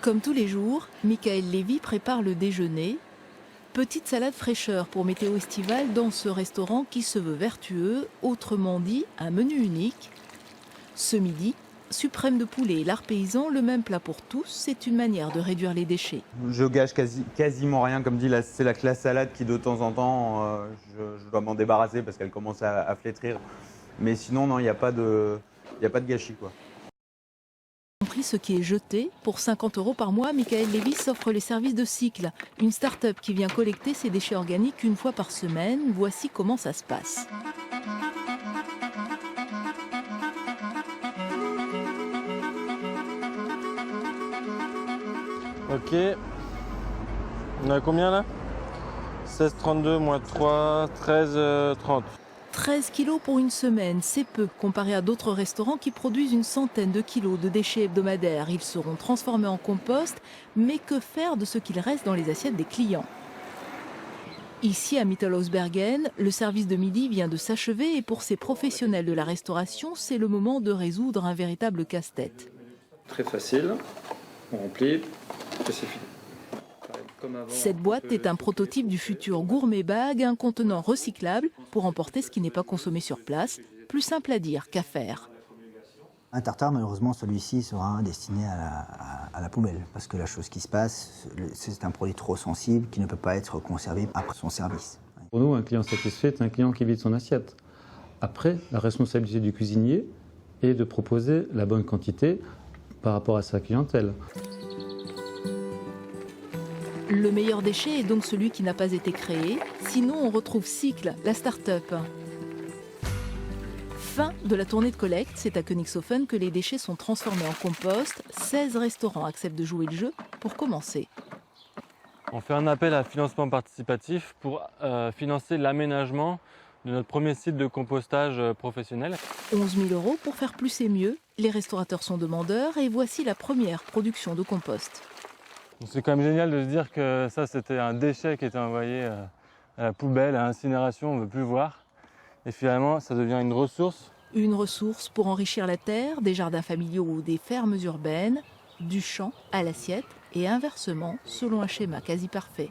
Comme tous les jours, Michael Lévy prépare le déjeuner. Petite salade fraîcheur pour météo estivale dans ce restaurant qui se veut vertueux, autrement dit un menu unique. Ce midi, suprême de poulet et lard paysan, le même plat pour tous, c'est une manière de réduire les déchets. Je gâche quasiment rien, comme dit, c'est la salade qui de temps en temps, je dois m'en débarrasser parce qu'elle commence à flétrir. Mais sinon, non, il n'y a pas de gâchis, quoi. Compris ce qui est jeté, pour 50 € par mois, Michael Lévy s'offre les services de Cycle, une start-up qui vient collecter ses déchets organiques une fois par semaine. Voici comment ça se passe. Ok. On a combien là? 16,32 moins 3, 13,30. 13 kilos pour une semaine, c'est peu comparé à d'autres restaurants qui produisent une centaine de kilos de déchets hebdomadaires. Ils seront transformés en compost, mais que faire de ce qu'il reste dans les assiettes des clients? Ici à Mittelhausbergen, le service de midi vient de s'achever et pour ces professionnels de la restauration, c'est le moment de résoudre un véritable casse-tête. Très facile, on remplit et c'est fini. Cette boîte est un prototype du futur Gourmet Bag, un contenant recyclable pour emporter ce qui n'est pas consommé sur place. Plus simple à dire qu'à faire. Un tartare, malheureusement, celui-ci sera destiné à la poubelle, parce que la chose qui se passe, c'est un produit trop sensible qui ne peut pas être conservé après son service. Pour nous, un client satisfait est un client qui vide son assiette. Après, la responsabilité du cuisinier est de proposer la bonne quantité par rapport à sa clientèle. Le meilleur déchet est donc celui qui n'a pas été créé. Sinon, on retrouve Cycle, la start-up. Fin de la tournée de collecte. C'est à Königshofen que les déchets sont transformés en compost. 16 restaurants acceptent de jouer le jeu. Pour commencer, On fait un appel à financement participatif pour financer l'aménagement de notre premier site de compostage professionnel. 11 000 € pour faire plus et mieux. Les restaurateurs sont demandeurs et voici la première production de compost. C'est quand même génial de se dire que ça c'était un déchet qui était envoyé à la poubelle, à l'incinération, on ne veut plus le voir. Et finalement ça devient une ressource. Une ressource pour enrichir la terre, des jardins familiaux ou des fermes urbaines, du champ à l'assiette et inversement selon un schéma quasi parfait.